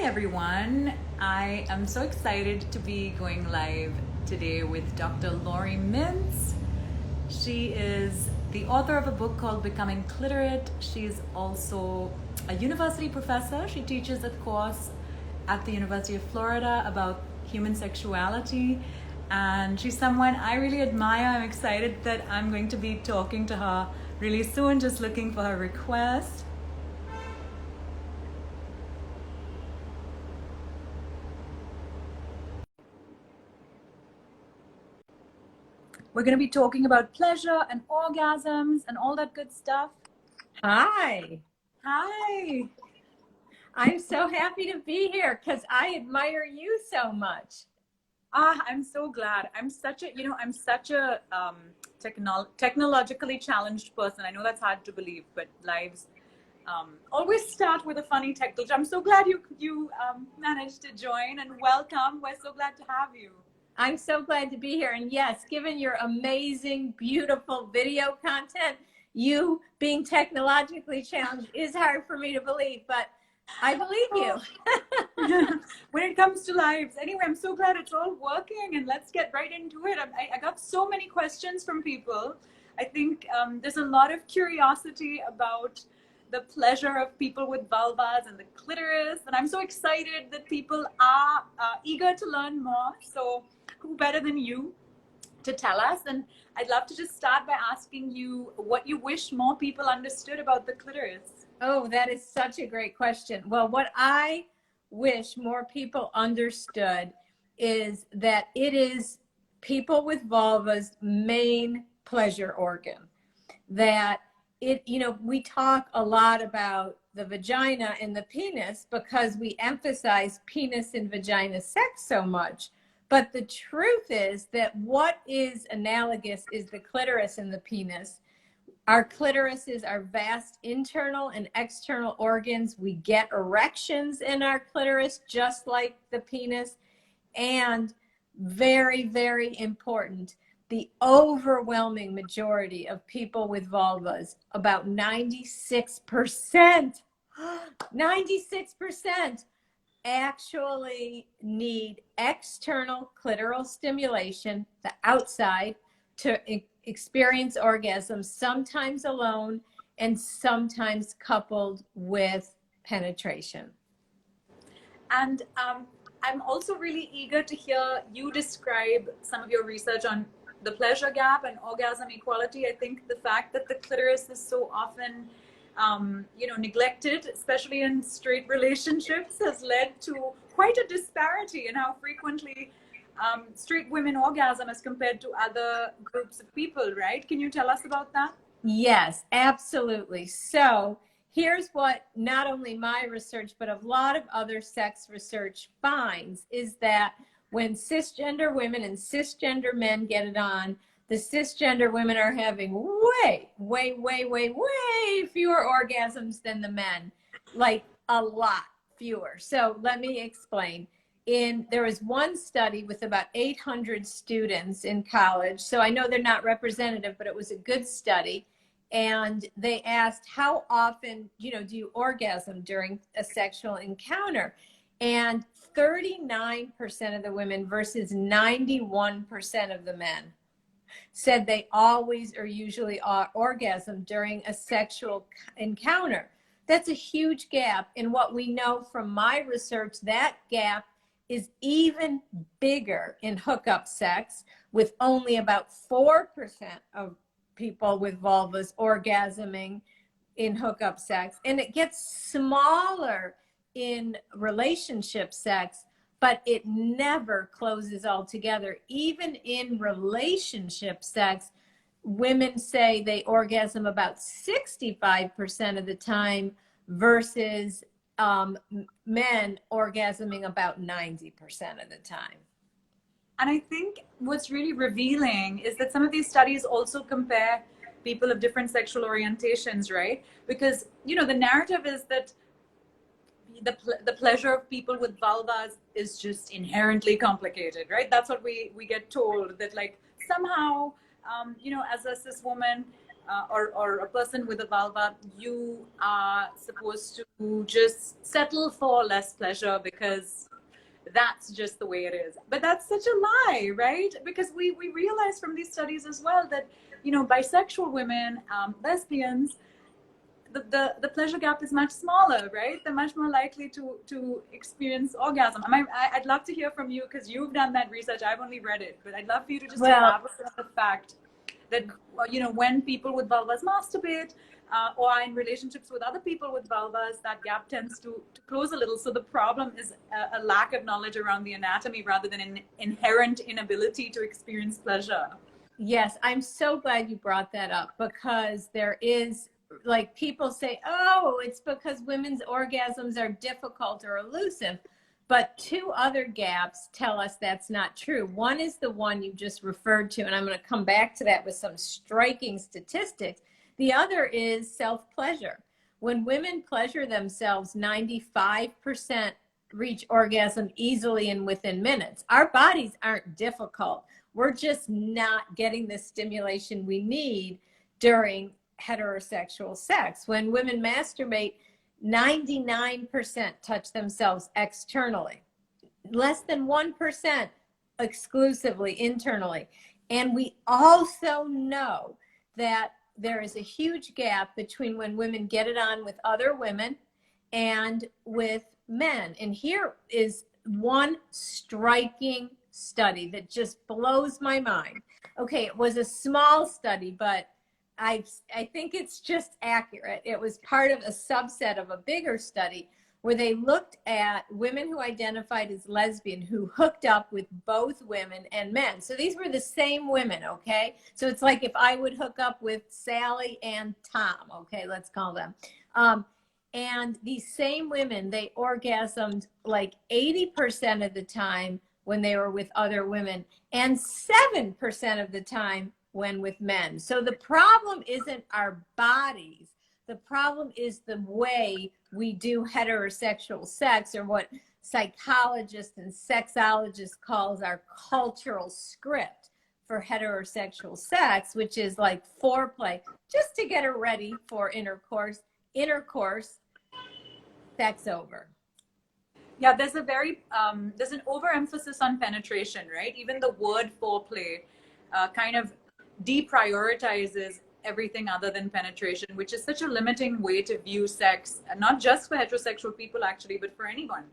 everyone. I am so excited to be going live today with Dr. Lori Mintz. She is the author of a book called Becoming Clitoris. She's also a university professor. She teaches a course at the University of Florida about human sexuality. And she's someone I really admire. I'm excited that I'm going to be talking to her really soon, just looking for her request. We're going to be talking about pleasure and orgasms and all that good stuff. Hi. Hi. I'm so happy to be here because I admire you so much. I'm so glad. I'm such a technologically challenged person. I know that's hard to believe, but lives always start with a funny tech glitch. I'm so glad you managed to join, and welcome. We're so glad to have you. I'm so glad to be here. And yes, given your amazing, beautiful video content, you being technologically challenged is hard for me to believe, but I believe you. When it comes to lives. Anyway, I'm so glad it's all working, and let's get right into it. I got so many questions from people. I think there's a lot of curiosity about the pleasure of people with vulvas and the clitoris, and I'm so excited that people are eager to learn more. So who better than you to tell us? And I'd love to just start by asking you what you wish more people understood about the clitoris. Oh, that is such a great question. Well, what I wish more people understood is that it is people with vulvas' main pleasure organ. That we talk a lot about the vagina and the penis because we emphasize penis and vagina sex so much. But the truth is that what is analogous is the clitoris and the penis. Our clitoris is our vast internal and external organs. We get erections in our clitoris just like the penis. And very, very important, the overwhelming majority of people with vulvas, about 96%, 96% actually need external clitoral stimulation, the outside, to experience orgasm, sometimes alone and sometimes coupled with penetration. And I'm also really eager to hear you describe some of your research on the pleasure gap and orgasm equality. I think the fact that the clitoris is so often neglected, especially in straight relationships, has led to quite a disparity in how frequently straight women orgasm as compared to other groups of people, right? Can you tell us about that? Yes, absolutely. So here's what not only my research, but a lot of other sex research finds is that when cisgender women and cisgender men get it on, the cisgender women are having way fewer orgasms than the men, like a lot fewer. So let me explain. There was one study with about 800 students in college. So I know they're not representative, but it was a good study. And they asked, how often, do you orgasm during a sexual encounter? And 39% of the women versus 91% of the men said they always or usually orgasm during a sexual encounter. That's a huge gap. And what we know from my research, that gap is even bigger in hookup sex, with only about 4% of people with vulvas orgasming in hookup sex. And it gets smaller in relationship sex, but it never closes altogether. Even in relationship sex, women say they orgasm about 65% of the time versus men orgasming about 90% of the time. And I think what's really revealing is that some of these studies also compare people of different sexual orientations, right? Because, the narrative is that the pleasure of people with vulvas is just inherently complicated, right? That's what we get told, that like somehow, as a cis woman, or a person with a vulva, you are supposed to just settle for less pleasure because that's just the way it is. But that's such a lie, right? Because we realize from these studies as well that, you know, bisexual women, lesbians, the pleasure gap is much smaller, right? They're much more likely to experience orgasm. I'd love to hear from you because you've done that research. I've only read it, but I'd love for you to just elaborate on the fact that, you know, when people with vulvas masturbate or are in relationships with other people with vulvas, that gap tends to close a little. So the problem is a lack of knowledge around the anatomy rather than an inherent inability to experience pleasure. Yes, I'm so glad you brought that up, because there is, like, people say, oh, it's because women's orgasms are difficult or elusive. But two other gaps tell us that's not true. One is the one you just referred to, and I'm going to come back to that with some striking statistics. The other is self-pleasure. When women pleasure themselves, 95% reach orgasm easily and within minutes. Our bodies aren't difficult. We're just not getting the stimulation we need during heterosexual sex. When women masturbate, 99% touch themselves externally, less than 1% exclusively internally. And we also know that there is a huge gap between when women get it on with other women and with men. And here is one striking study that just blows my mind. Okay, it was a small study, but I think it's just accurate. It was part of a subset of a bigger study where they looked at women who identified as lesbian who hooked up with both women and men. So these were the same women, okay? So it's like if I would hook up with Sally and Tom, okay, let's call them. And these same women, they orgasmed like 80% of the time when they were with other women and 7% of the time when with men. So the problem isn't our bodies. The problem is the way we do heterosexual sex, or what psychologists and sexologists calls our cultural script for heterosexual sex, which is like foreplay, just to get her ready for intercourse, sex over. Yeah, there's an overemphasis on penetration, right? Even the word foreplay kind of deprioritizes everything other than penetration, which is such a limiting way to view sex, and not just for heterosexual people actually, but for anyone.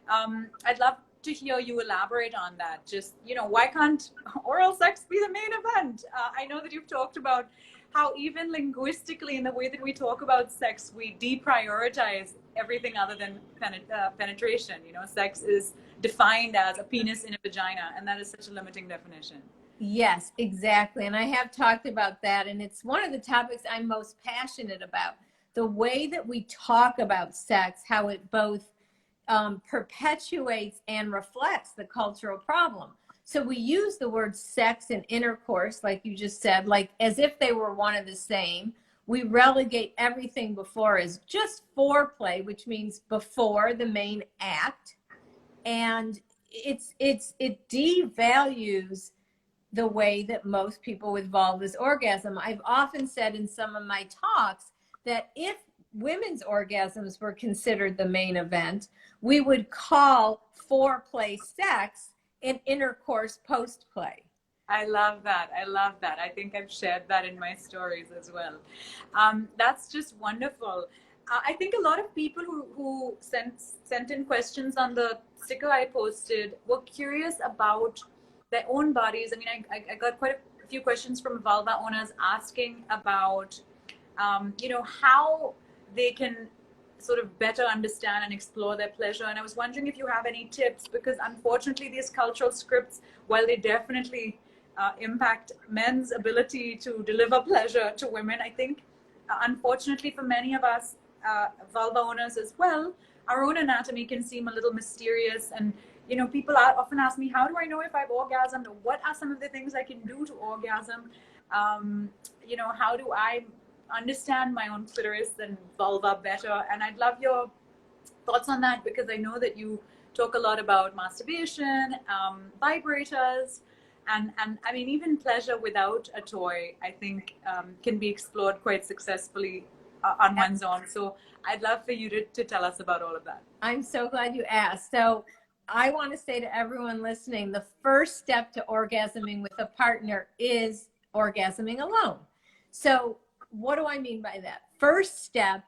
I'd love to hear you elaborate on that. Just, you know, why can't oral sex be the main event? I know that you've talked about how even linguistically in the way that we talk about sex, we deprioritize everything other than penetration. You know, sex is defined as a penis in a vagina, and that is such a limiting definition. Yes, exactly. And I have talked about that. And it's one of the topics I'm most passionate about. The way that we talk about sex, how it both perpetuates and reflects the cultural problem. So we use the word sex and intercourse, like you just said, like as if they were one and the same. We relegate everything before as just foreplay, which means before the main act. And it devalues the way that most people with vulvas orgasm. I've often said in some of my talks that if women's orgasms were considered the main event, we would call foreplay sex and intercourse postplay. I love that. I love that. I think I've shared that in my stories as well. That's just wonderful. I think a lot of people who sent in questions on the sticker I posted were curious about their own bodies. I mean, I got quite a few questions from vulva owners asking about, you know, how they can sort of better understand and explore their pleasure. And I was wondering if you have any tips, because unfortunately these cultural scripts, while they definitely impact men's ability to deliver pleasure to women, I think unfortunately for many of us vulva owners as well, our own anatomy can seem a little mysterious. And you know, people often ask me, how do I know if I've orgasmed, or what are some of the things I can do to orgasm? You know, how do I understand my own clitoris and vulva better? And I'd love your thoughts on that, because I know that you talk a lot about masturbation, vibrators, And I mean, even pleasure without a toy, I think, can be explored quite successfully on one's own. So I'd love for you to tell us about all of that. I'm so glad you asked. So I want to say to everyone listening, the first step to orgasming with a partner is orgasming alone. So what do I mean by that? First step,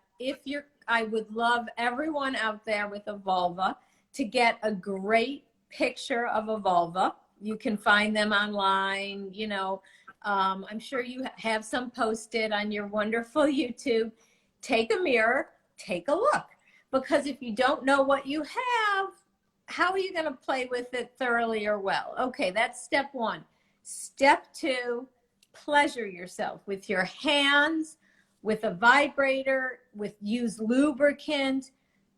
I would love everyone out there with a vulva to get a great picture of a vulva. You can find them online, you know, I'm sure you have some posted on your wonderful YouTube. Take a mirror, take a look, because if you don't know what you have, how are you going to play with it thoroughly or well? Okay, that's step one. Step two, pleasure yourself with your hands, with a vibrator, use lubricant.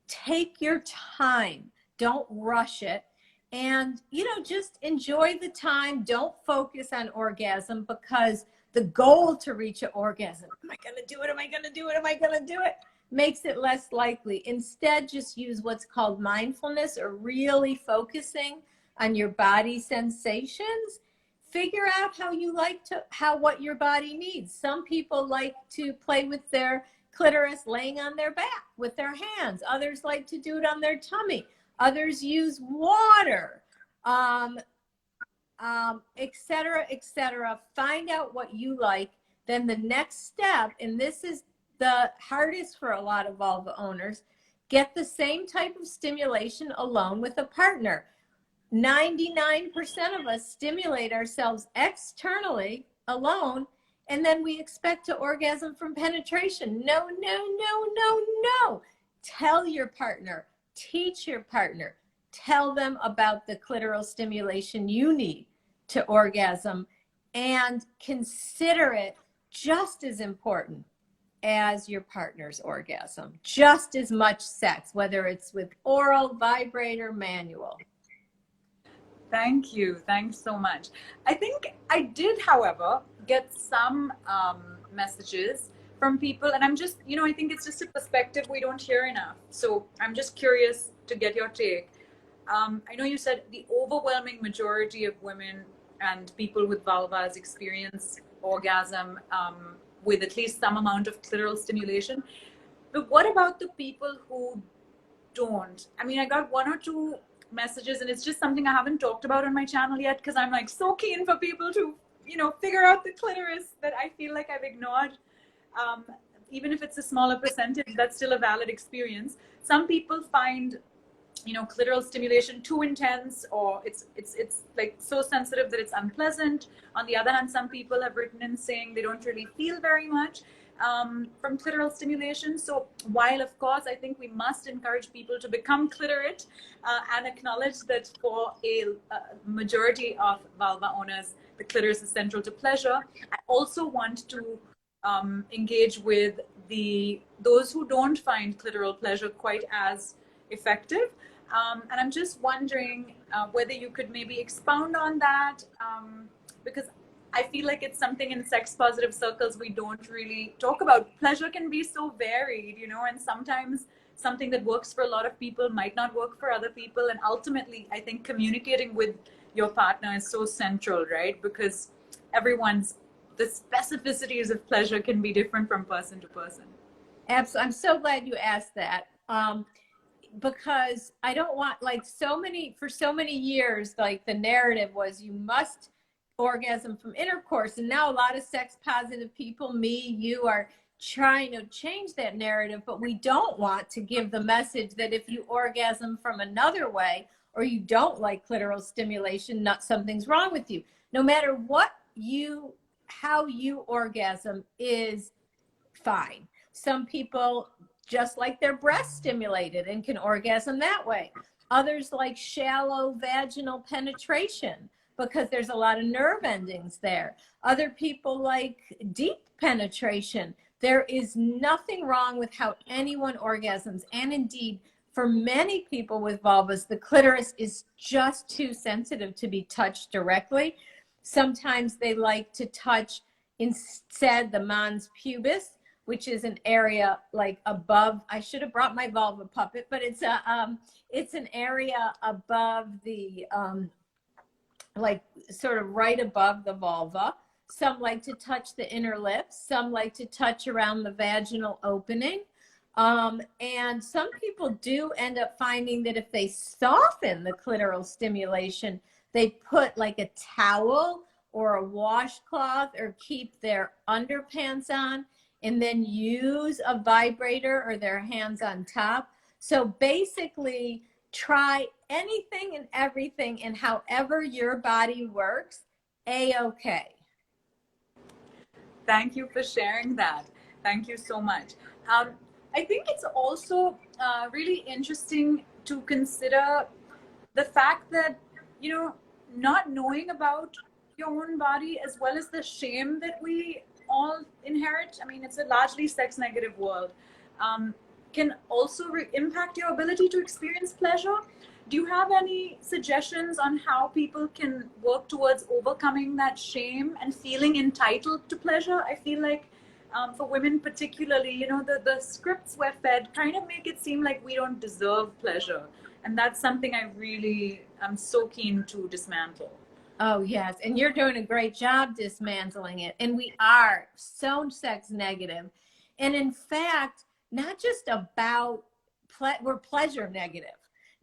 Take your time. Don't rush it. And, you know, just enjoy the time. Don't focus on orgasm, because the goal to reach an orgasm, am I going to do it? Am I going to do it? Am I going to do it? Makes it less likely. Instead, just use what's called mindfulness, or really focusing on your body sensations. Figure out what your body needs. Some people like to play with their clitoris laying on their back with their hands. Others like to do it on their tummy. Others use water, et cetera, et cetera. Find out what you like. Then the next step, and this is the hardest for a lot of vulva owners, get the same type of stimulation alone with a partner. 99% of us stimulate ourselves externally alone, and then we expect to orgasm from penetration. No, no, no, no, no. Tell your partner, teach your partner, tell them about the clitoral stimulation you need to orgasm, and consider it just as important as your partner's orgasm. Just as much sex, whether it's with oral, vibrator, manual. Thank you. Thanks so much. I think I did, however, get some messages from people, and I'm just, you know, I think it's just a perspective we don't hear enough. So I'm just curious to get your take. I know you said the overwhelming majority of women and people with vulvas experience orgasm with at least some amount of clitoral stimulation. But what about the people who don't? I mean, I got one or two messages, and it's just something I haven't talked about on my channel yet, because I'm like so keen for people to, you know, figure out the clitoris that I feel like I've ignored. Even if it's a smaller percentage, that's still a valid experience. Some people find, you know, clitoral stimulation too intense, or it's like so sensitive that it's unpleasant. On the other hand, some people have written in saying they don't really feel very much from clitoral stimulation. So while of course I think we must encourage people to become clitorate and acknowledge that for a majority of vulva owners, the clitoris is central to pleasure, I also want to engage with those who don't find clitoral pleasure quite as effective. And I'm just wondering whether you could maybe expound on that, because I feel like it's something in sex positive circles we don't really talk about. Pleasure can be so varied, you know, and sometimes something that works for a lot of people might not work for other people. And ultimately, I think communicating with your partner is so central, right? Because the specificities of pleasure can be different from person to person. Absolutely. I'm so glad you asked that. Because I don't want, like, for so many years, like the narrative was you must orgasm from intercourse. And now a lot of sex positive people, you are trying to change that narrative, but we don't want to give the message that if you orgasm from another way, or you don't like clitoral stimulation, something's wrong with you. No matter how you orgasm is fine. Some people just like their breast stimulated and can orgasm that way. Others like shallow vaginal penetration because there's a lot of nerve endings there. Other people like deep penetration. There is nothing wrong with how anyone orgasms. And indeed, for many people with vulvas, the clitoris is just too sensitive to be touched directly. Sometimes they like to touch instead the mons pubis, which is an area like above. I should have brought my vulva puppet, but it's an area above the like sort of right above the vulva. Some like to touch the inner lips. Some like to touch around the vaginal opening. And some people do end up finding that if they soften the clitoral stimulation, they put like a towel or a washcloth or keep their underpants on and then use a vibrator or their hands on top. So basically try anything and everything and however your body works, A-okay. Thank you for sharing that. Thank you so much. I think it's also really interesting to consider the fact that, you know, not knowing about your own body as well as the shame that we all inherit. I mean, it's a largely sex negative world. Can also impact your ability to experience pleasure. Do you have any suggestions on how people can work towards overcoming that shame and feeling entitled to pleasure? I feel like for women particularly, you know, the scripts we're fed kind of make it seem like we don't deserve pleasure. And that's something I really am so keen to dismantle. Oh, yes. And you're doing a great job dismantling it. And we are so sex negative. And in fact, not just about, we're pleasure negative.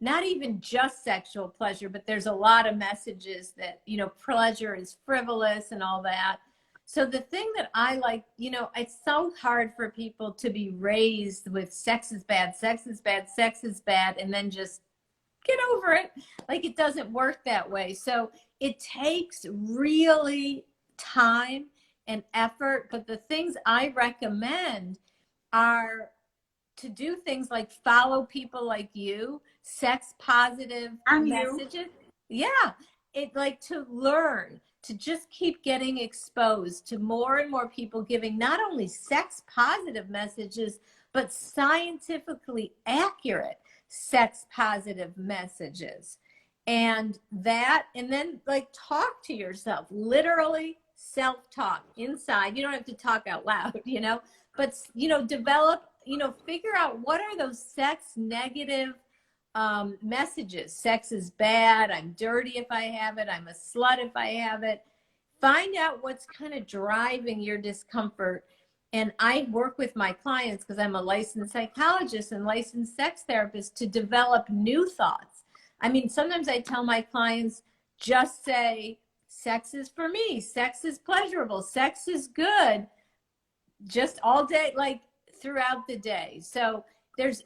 Not even just sexual pleasure, but there's a lot of messages that, you know, pleasure is frivolous and all that. So the thing that I like, you know, it's so hard for people to be raised with sex is bad, sex is bad, sex is bad, and then just get over it. Like, it doesn't work that way. So it takes really time and effort. But the things I recommend are to do things like follow people like you, sex positive messages. Yeah. It like to learn, to just keep getting exposed to more and more people giving not only sex positive messages, but scientifically accurate sex positive messages. And that, and then like talk to yourself, literally self-talk inside. You don't have to talk out loud, you know, but, you know, develop, you know, figure out what are those sex negative messages. Sex is bad. I'm dirty if I have it. I'm a slut if I have it. Find out what's kind of driving your discomfort. And I work with my clients, because I'm a licensed psychologist and licensed sex therapist, to develop new thoughts. I mean, sometimes I tell my clients, just say, sex is for me. Sex is pleasurable. Sex is good. Just all day, like throughout the day. So there's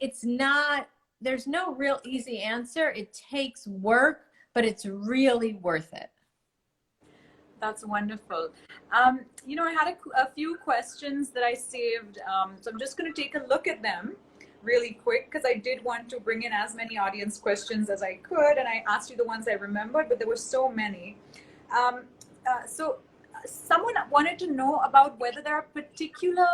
no real easy answer. It takes work, but it's really worth it. That's wonderful. You know, I had a few questions that I saved. So I'm just going to take a look at them really quick, because I did want to bring in as many audience questions as I could. And I asked you the ones I remembered, but there were so many. So someone wanted to know about whether there are particular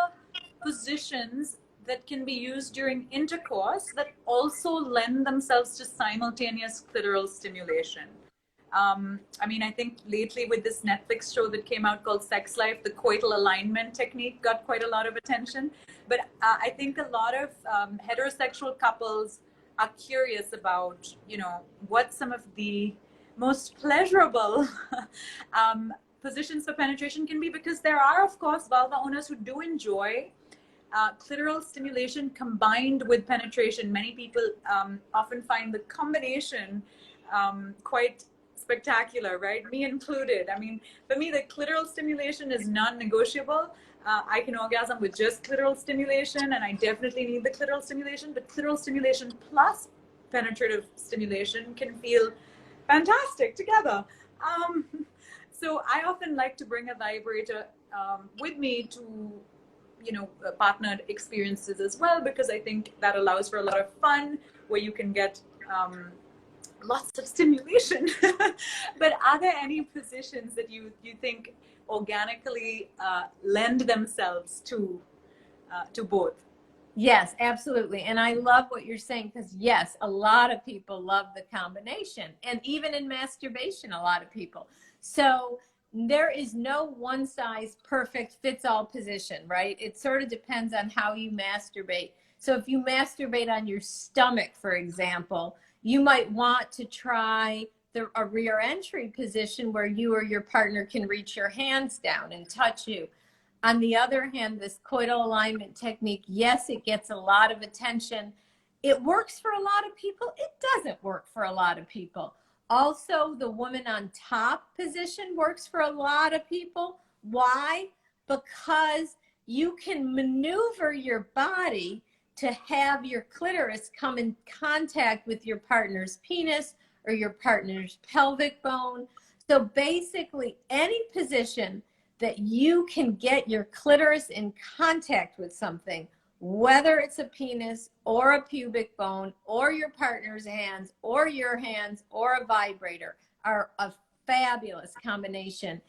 positions that can be used during intercourse that also lend themselves to simultaneous clitoral stimulation. I mean, I think lately with this Netflix show that came out called Sex Life, the coital alignment technique got quite a lot of attention. But I think a lot of heterosexual couples are curious about, you know, what some of the most pleasurable positions for penetration can be, because there are, of course, vulva owners who do enjoy clitoral stimulation combined with penetration. Many people often find the combination quite spectacular, right? Me included. I mean, for me, the clitoral stimulation is non-negotiable. I can orgasm with just clitoral stimulation, and I definitely need the clitoral stimulation, but clitoral stimulation plus penetrative stimulation can feel fantastic together. So I often like to bring a vibrator with me to, you know, partnered experiences as well, because I think that allows for a lot of fun where you can get lots of stimulation. But are there any positions that you think organically lend themselves to both? Yes, absolutely. And I love what you're saying, because yes, a lot of people love the combination, and even in masturbation, a lot of people. So there is no one size perfect fits all position, right? It sort of depends on how you masturbate. So if you masturbate on your stomach, for example, you might want to try a rear entry position where you or your partner can reach your hands down and touch you. On the other hand, this coital alignment technique, yes, it gets a lot of attention. It works for a lot of people. It doesn't work for a lot of people. Also, the woman on top position works for a lot of people. Why? Because you can maneuver your body to have your clitoris come in contact with your partner's penis or your partner's pelvic bone. So basically, any position that you can get your clitoris in contact with something, whether it's a penis or a pubic bone or your partner's hands or your hands or a vibrator, are a fabulous combination.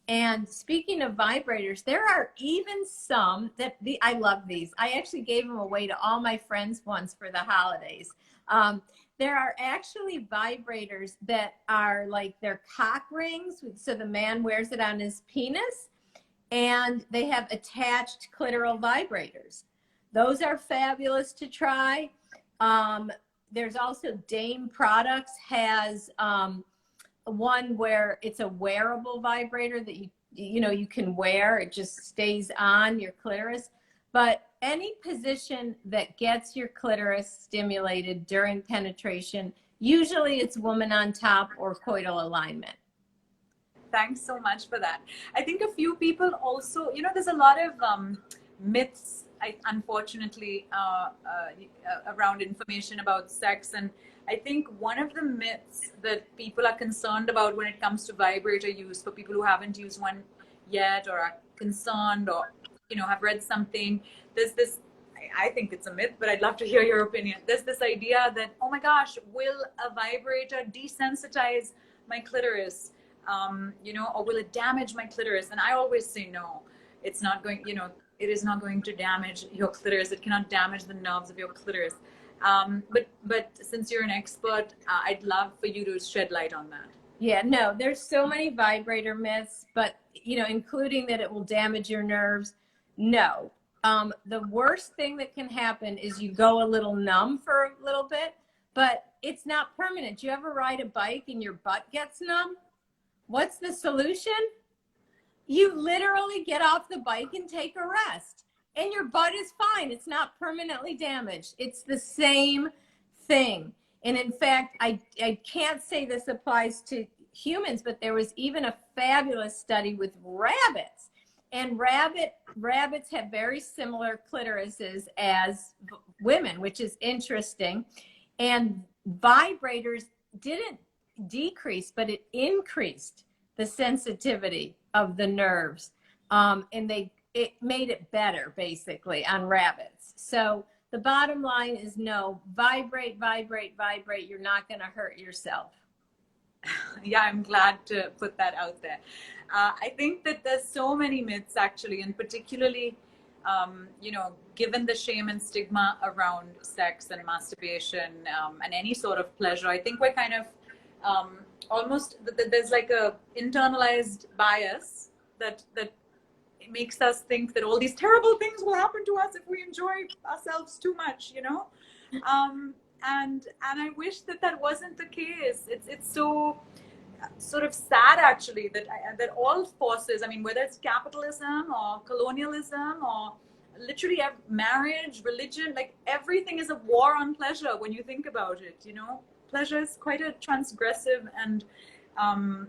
And speaking of vibrators, there are even some that I love these. I actually gave them away to all my friends once for the holidays. There are actually vibrators that are like they're cock rings, so the man wears it on his penis, and they have attached clitoral vibrators. Those are fabulous to try. There's also Dame Products has one where it's a wearable vibrator that you can wear. It just stays on your clitoris. But any position that gets your clitoris stimulated during penetration, usually it's woman on top or coital alignment. Thanks so much for that. I think a few people also, there's a lot of myths, unfortunately, around information about sex. And I think one of the myths that people are concerned about when it comes to vibrator use, for people who haven't used one yet or are concerned or, have read something, there's this, I think it's a myth, but I'd love to hear your opinion. There's this idea that, oh my gosh, will a vibrator desensitize my clitoris? Or will it damage my clitoris? And I always say no, it's not going, it is not going to damage your clitoris. It cannot damage the nerves of your clitoris. But since you're an expert, I'd love for you to shed light on that. Yeah, no, there's so many vibrator myths, but, including that it will damage your nerves. No. The worst thing that can happen is you go a little numb for a little bit, but it's not permanent. You ever ride a bike and your butt gets numb? What's the solution? You literally get off the bike and take a rest, and your butt is fine. It's not permanently damaged. It's the same thing. And in fact, I can't say this applies to humans, but there was even a fabulous study with rabbits. And rabbits have very similar clitorises as women, which is interesting. And vibrators didn't decrease, but it increased the sensitivity of the nerves, and it made it better basically on rabbits. So the bottom line is no, vibrate. You're not going to hurt yourself. Yeah, I'm glad to put that out there. I think that there's so many myths actually, and particularly given the shame and stigma around sex and masturbation and any sort of pleasure, I think we're kind of almost, there's like a internalized bias that makes us think that all these terrible things will happen to us if we enjoy ourselves too much, and I wish that wasn't the case. It's so sort of sad actually that all forces, I mean, whether it's capitalism or colonialism or literally marriage, religion, like everything is a war on pleasure when you think about it. Pleasure is quite a transgressive and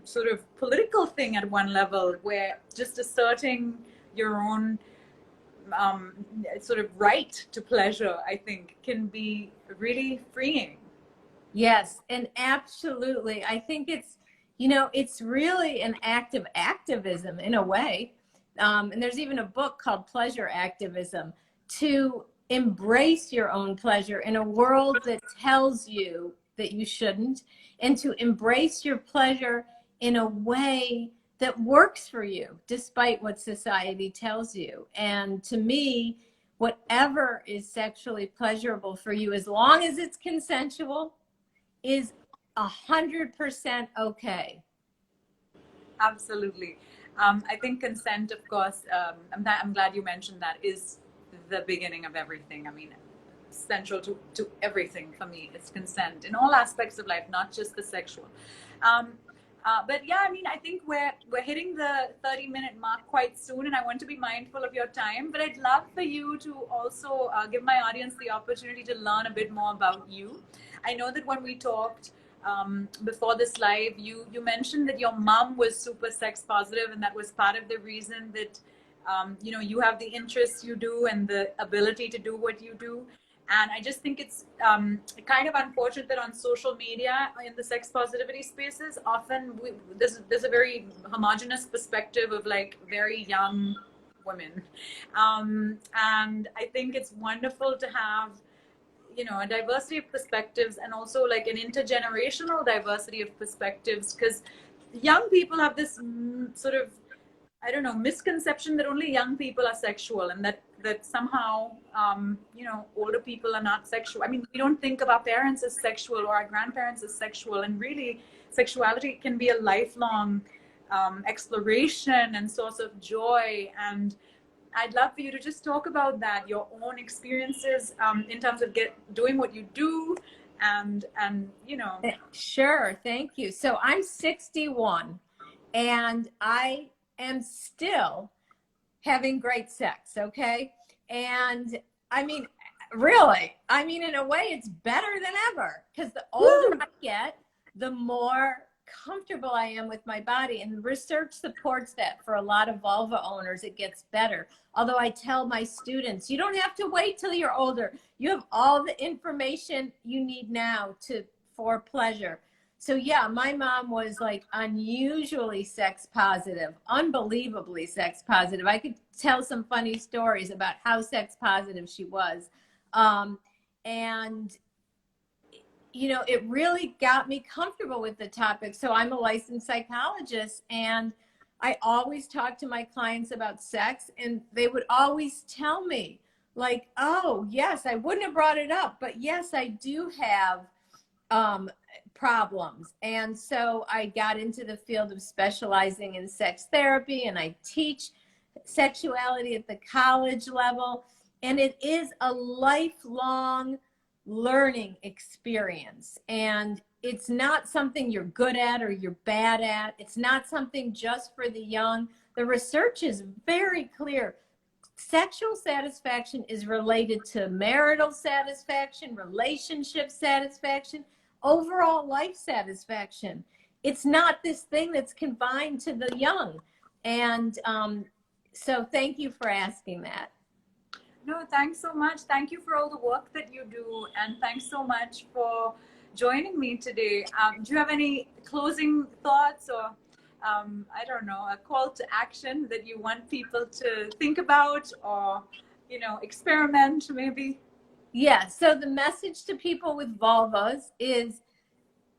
sort of political thing at one level, where just asserting your own sort of right to pleasure, I think, can be really freeing. Yes, and absolutely. I think it's really an act of activism in a way. And there's even a book called Pleasure Activism, to embrace your own pleasure in a world that tells you that you shouldn't, and to embrace your pleasure in a way that works for you, despite what society tells you. And to me, whatever is sexually pleasurable for you, as long as it's consensual, is 100% okay. Absolutely. I think consent, of course, I'm glad you mentioned that, is the beginning of everything. I mean, central to everything for me is consent in all aspects of life, not just the sexual. But yeah, I mean, I think we're hitting the 30-minute mark quite soon, and I want to be mindful of your time. But I'd love for you to also give my audience the opportunity to learn a bit more about you. I know that when we talked before this live, you mentioned that your mom was super sex positive, and that was part of the reason that you know, you have the interests you do and the ability to do what you do. And I just think it's kind of unfortunate that on social media, in the sex positivity spaces, often there's a very homogenous perspective of like very young women. And I think it's wonderful to have, you know, a diversity of perspectives, and also like an intergenerational diversity of perspectives, because young people have this sort of, I don't know, misconception that only young people are sexual, and that somehow, you know, older people are not sexual. I mean, we don't think of our parents as sexual or our grandparents as sexual, and really sexuality can be a lifelong exploration and source of joy. And I'd love for you to just talk about that, your own experiences in terms of doing what you do, and you know. Sure, thank you. So I'm 61, and I am still having great sex, okay? And I mean, really, I mean, in a way, it's better than ever, because the older I get, the more comfortable I am with my body. And research supports that for a lot of vulva owners, it gets better. Although I tell my students, you don't have to wait till you're older. You have all the information you need now for pleasure. So yeah, my mom was like unusually sex positive, unbelievably sex positive. I could tell some funny stories about how sex positive she was. And you know, it really got me comfortable with the topic. So I'm a licensed psychologist, and I always talk to my clients about sex, and they would always tell me like, oh yes, I wouldn't have brought it up, but yes, I do have problems. And so I got into the field of specializing in sex therapy, and I teach sexuality at the college level. And it is a lifelong learning experience. And it's not something you're good at or you're bad at. It's not something just for the young. The research is very clear. Sexual satisfaction is related to marital satisfaction, relationship satisfaction, overall life satisfaction. It's not this thing that's confined to the young. And so thank you for asking that. No, thanks so much. Thank you for all the work that you do, and thanks so much for joining me today. Do you have any closing thoughts, or I don't know, a call to action that you want people to think about, or, you know, experiment maybe? Yeah, so the message to people with vulvas is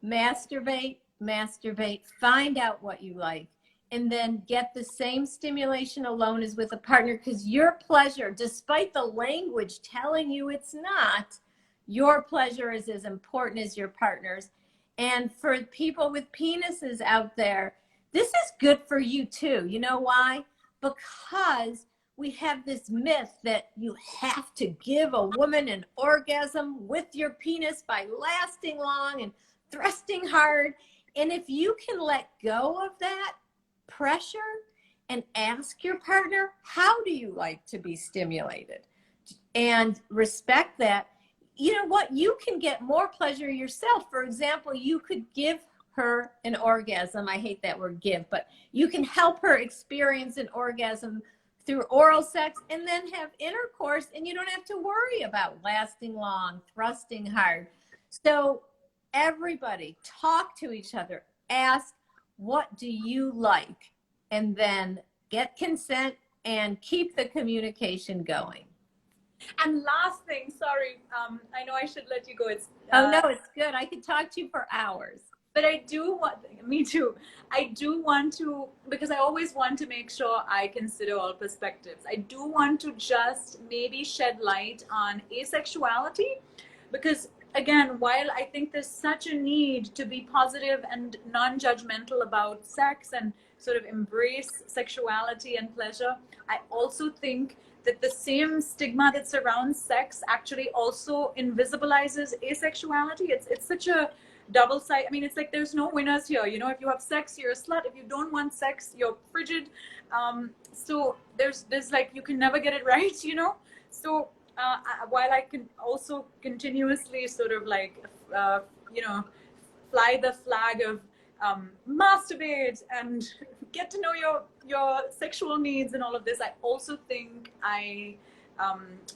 masturbate, masturbate, find out what you like, and then get the same stimulation alone as with a partner, because your pleasure, despite the language telling you it's not, your pleasure is as important as your partner's. And for people with penises out there, this is good for you too. You know why? Because we have this myth that you have to give a woman an orgasm with your penis by lasting long and thrusting hard. And if you can let go of that pressure and ask your partner, how do you like to be stimulated? And respect that, you know what, you can get more pleasure yourself. For example, you could give her an orgasm. I hate that word give, but you can help her experience an orgasm through oral sex, and then have intercourse, and you don't have to worry about lasting long, thrusting hard. So everybody talk to each other, ask, what do you like? And then get consent and keep the communication going. And last thing, sorry, I know I should let you go. It's oh no, it's good. I could talk to you for hours. But I do want, me too. I do want to, because I always want to make sure I consider all perspectives. I do want to just maybe shed light on asexuality, because again, while I think there's such a need to be positive and non-judgmental about sex and sort of embrace sexuality and pleasure, I also think that the same stigma that surrounds sex actually also invisibilizes asexuality. It's such a double side. I mean, it's like there's no winners here. You know, if you have sex, you're a slut. If you don't want sex, you're frigid. So there's like, you can never get it right, you know. So while I can also continuously sort of like, you know, fly the flag of masturbate and get to know your sexual needs and all of this, I also think I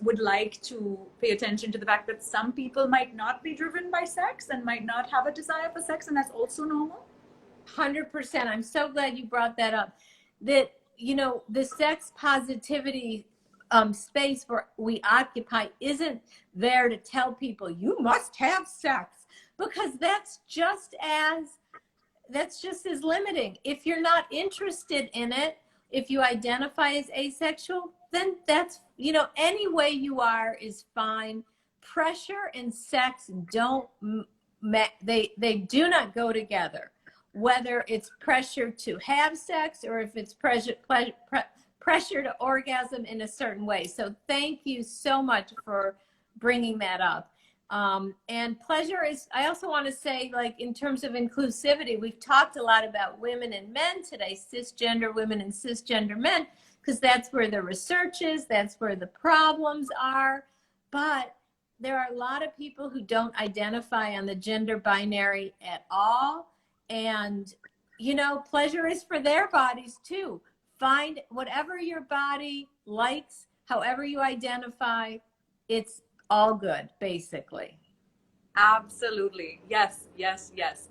would like to pay attention to the fact that some people might not be driven by sex and might not have a desire for sex, and that's also normal. 100%. I'm so glad you brought that up. That, you know, the sex positivity space where we occupy isn't there to tell people you must have sex, because that's just as limiting. If you're not interested in it, if you identify as asexual, then that's, you know, any way you are is fine. Pressure and sex don't, they do not go together. Whether it's pressure to have sex or if it's pressure to orgasm in a certain way. So thank you so much for bringing that up. And pleasure is, I also want to say, like, in terms of inclusivity, we've talked a lot about women and men today, cisgender women and cisgender men, because that's where the research is, that's where the problems are. But there are a lot of people who don't identify on the gender binary at all. And, you know, pleasure is for their bodies too. Find whatever your body likes, however you identify, it's all good, basically. Absolutely. Yes, yes, yes.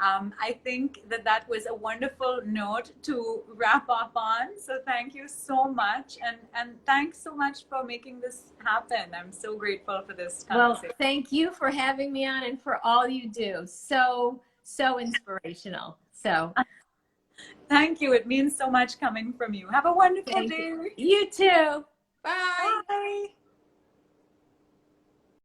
I think that was a wonderful note to wrap up on. So thank you so much. And thanks so much for making this happen. I'm so grateful for this conversation. Well, thank you for having me on and for all you do. So inspirational. So thank you. It means so much coming from you. Have a wonderful day. You too. Bye. Bye.